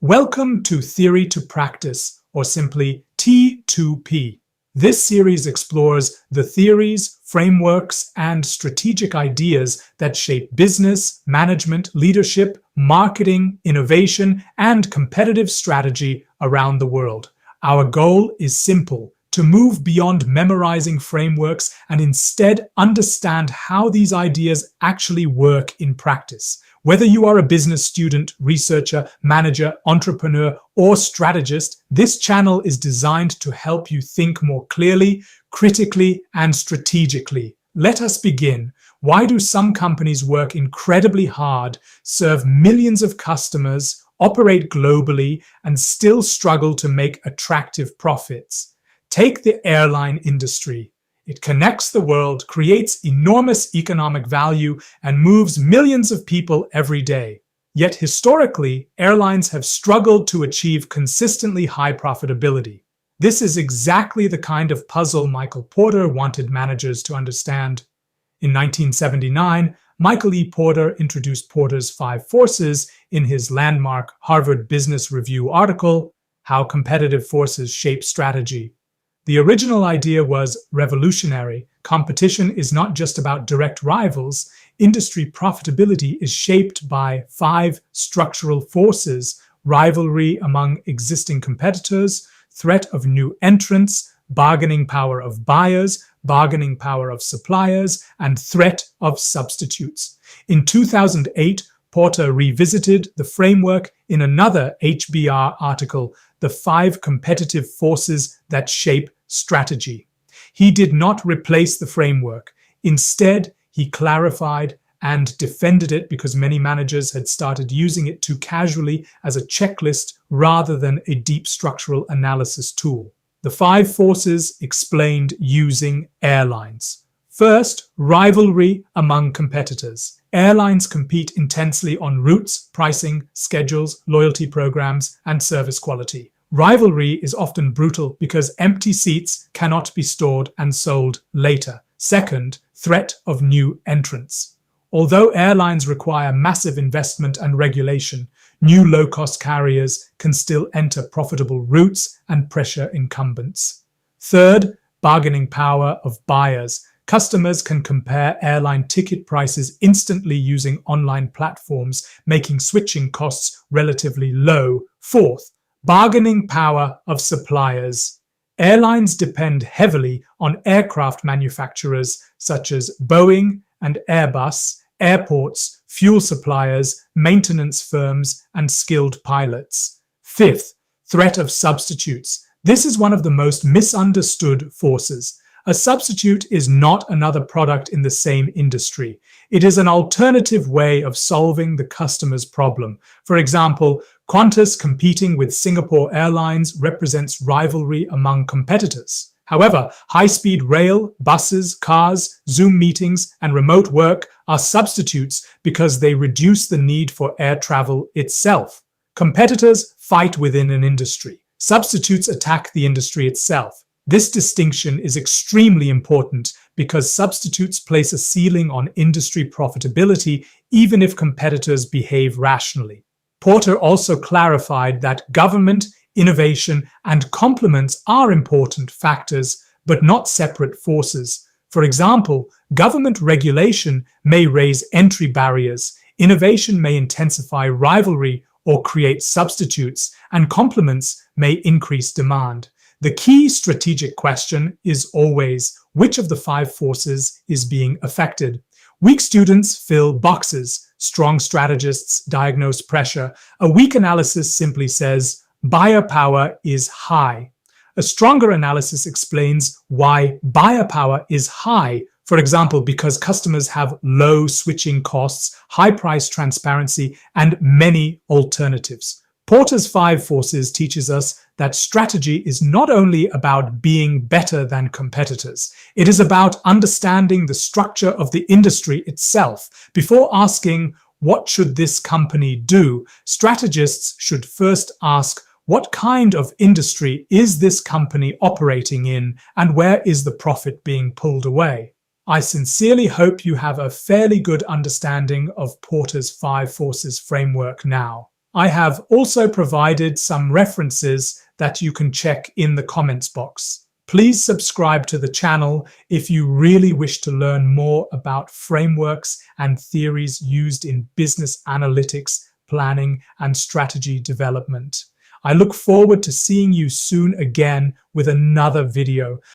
Welcome to Theory to Practice, or simply T2P. This series explores the theories, frameworks, and strategic ideas that shape business, management, leadership, marketing, innovation, and competitive strategy around the world. Our goal is simple: to move beyond memorizing frameworks and instead understand how these ideas actually work in practice. Whether you are a business student, researcher, manager, entrepreneur, or strategist, this channel is designed to help you think more clearly, critically, and strategically. Let us begin. Why do some companies work incredibly hard, serve millions of customers, operate globally, and still struggle to make attractive profits? Take the airline industry. It connects the world, creates enormous economic value, and moves millions of people every day. Yet historically, airlines have struggled to achieve consistently high profitability. This is exactly the kind of puzzle Michael Porter wanted managers to understand. In 1979, Michael E. Porter introduced Porter's 5 Forces in his landmark Harvard Business Review article, How Competitive Forces Shape Strategy. The original idea was revolutionary. Competition is not just about direct rivals. Industry profitability is shaped by 5 structural forces: rivalry among existing competitors, threat of new entrants, bargaining power of buyers, bargaining power of suppliers, and threat of substitutes. In 2008, Porter revisited the framework in another HBR article, The 5 Competitive Forces That Shape Strategy. He did not replace the framework. Instead, he clarified and defended it because many managers had started using it too casually as a checklist rather than a deep structural analysis tool. The 5 forces explained using airlines. First, rivalry among competitors. Airlines compete intensely on routes, pricing, schedules, loyalty programs, and service quality. Rivalry is often brutal because empty seats cannot be stored and sold later. Second, threat of new entrants. Although airlines require massive investment and regulation, new low-cost carriers can still enter profitable routes and pressure incumbents. Third, bargaining power of buyers. Customers can compare airline ticket prices instantly using online platforms, making switching costs relatively low. Fourth, bargaining power of suppliers. Airlines depend heavily on aircraft manufacturers such as Boeing and Airbus, airports, fuel suppliers, maintenance firms, and skilled pilots. Fifth, threat of substitutes. This is one of the most misunderstood forces. A substitute is not another product in the same industry. It is an alternative way of solving the customer's problem. For example, Qantas competing with Singapore Airlines represents rivalry among competitors. However, high-speed rail, buses, cars, Zoom meetings, and remote work are substitutes because they reduce the need for air travel itself. Competitors fight within an industry. Substitutes attack the industry itself. This distinction is extremely important because substitutes place a ceiling on industry profitability even if competitors behave rationally. Porter also clarified that government, innovation, and complements are important factors, but not separate forces. For example, government regulation may raise entry barriers, innovation may intensify rivalry or create substitutes, and complements may increase demand. The key strategic question is always, which of the 5 forces is being affected? Weak students fill boxes. Strong strategists diagnose pressure. A weak analysis simply says, buyer power is high. A stronger analysis explains why buyer power is high. For example, because customers have low switching costs, high price transparency, and many alternatives. Porter's 5 Forces teaches us that strategy is not only about being better than competitors. It is about understanding the structure of the industry itself. Before asking, what should this company do? Strategists should first ask, what kind of industry is this company operating in, and where is the profit being pulled away? I sincerely hope you have a fairly good understanding of Porter's 5 Forces framework now. I have also provided some references that you can check in the comments box. Please subscribe to the channel if you really wish to learn more about frameworks and theories used in business analytics, planning, and strategy development. I look forward to seeing you soon again with another video.